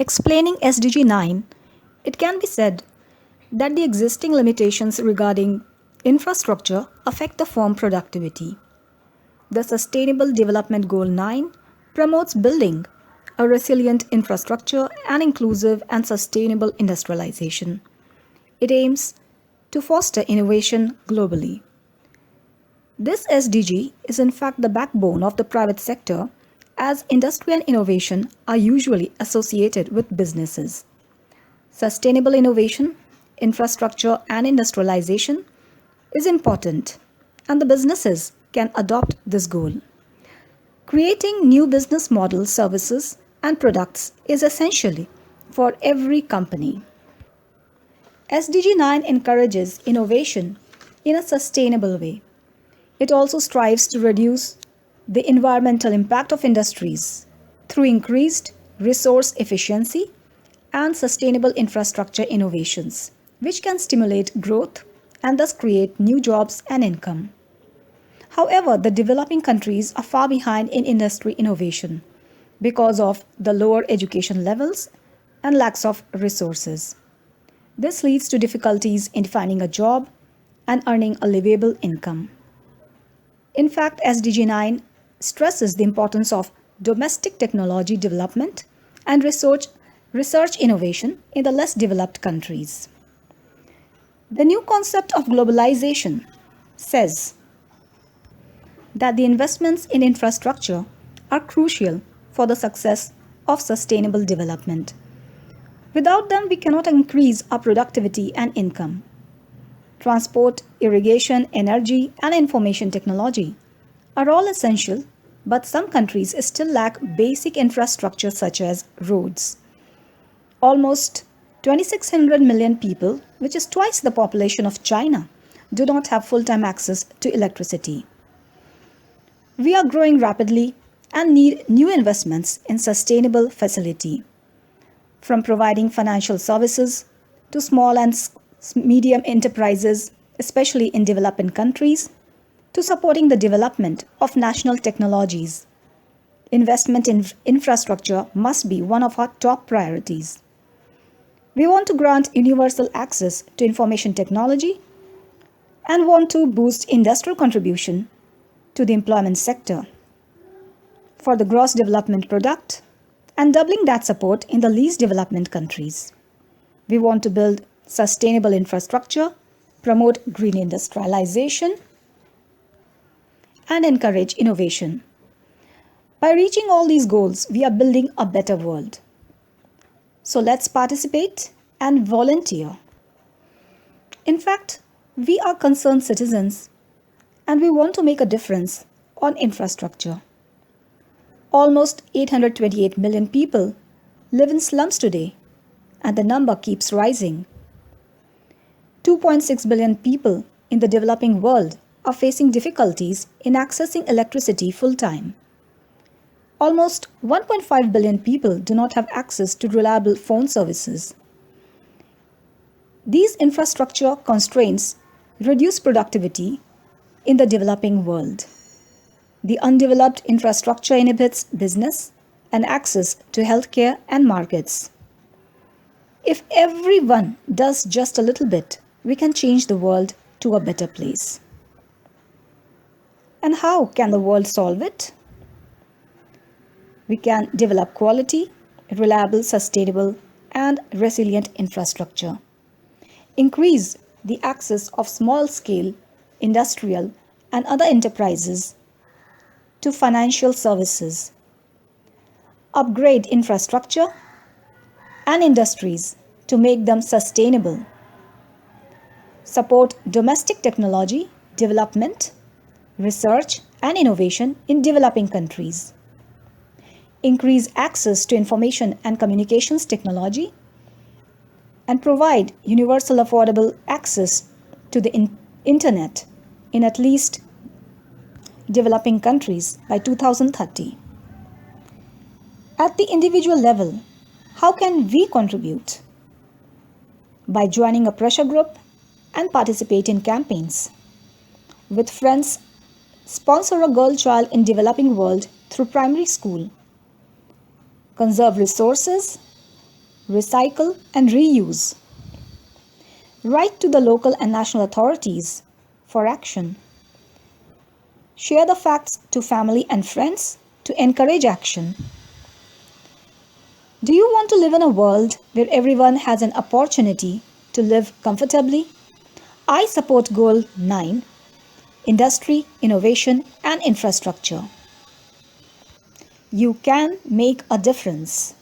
Explaining SDG 9, it can be said that the existing limitations regarding infrastructure affect the firm productivity. The Sustainable Development Goal 9 promotes building a resilient infrastructure and inclusive and sustainable industrialization. It aims to foster innovation globally. This SDG is in fact the backbone of the private sector, as industry and innovation are usually associated with businesses. Sustainable innovation, infrastructure, and industrialization is important, and the businesses can adopt this goal. Creating new business models, services, and products is essential for every company. SDG 9 encourages innovation in a sustainable way. It also strives to reduce the environmental impact of industries through increased resource efficiency and sustainable infrastructure innovations, which can stimulate growth and thus create new jobs and income. However, the developing countries are far behind in industry innovation because of the lower education levels and lacks of resources. This leads to difficulties in finding a job and earning a livable income. In fact, SDG 9 stresses the importance of domestic technology development and research innovation in the less developed countries. The new concept of globalization says that the investments in infrastructure are crucial for the success of sustainable development. Without them, we cannot increase our productivity and income. Transport, irrigation, energy, and information technology are all essential, but some countries still lack basic infrastructure such as roads. Almost 2,600 million people, which is twice the population of China, do not have full-time access to electricity. We are growing rapidly and need new investments in sustainable facility. From providing financial services to small and medium enterprises, especially in developing countries, to supporting the development of national technologies. Investment in infrastructure must be one of our top priorities. We want to grant universal access to information technology and want to boost industrial contribution to the employment sector for the gross development product and doubling that support in the least development countries. We want to build sustainable infrastructure, promote green industrialization, and encourage innovation. By reaching all these goals, we are building a better world. So let's participate and volunteer. In fact, we are concerned citizens and we want to make a difference on infrastructure. Almost 828 million people live in slums today, and the number keeps rising. 2.6 billion people in the developing world are facing difficulties in accessing electricity full-time. Almost 1.5 billion people do not have access to reliable phone services. These infrastructure constraints reduce productivity in the developing world. The undeveloped infrastructure inhibits business and access to healthcare and markets. If everyone does just a little bit, we can change the world to a better place. And how can the world solve it? We can develop quality, reliable, sustainable, and resilient infrastructure. Increase the access of small-scale, industrial, and other enterprises to financial services. Upgrade infrastructure and industries to make them sustainable. Support domestic technology development, research, and innovation in developing countries. Increase access to information and communications technology, and provide universal affordable access to the internet in at least developing countries by 2030. At the individual level, how can we contribute? By joining a pressure group and participate in campaigns. With friends, sponsor a girl child in developing world through primary school. Conserve resources recycle and reuse. Write to the local and national authorities for action. Share the facts to family and friends to encourage action. Do you want to live in a world where everyone has an opportunity to live comfortably? I support Goal 9, Industry, Innovation and Infrastructure. You can make a difference.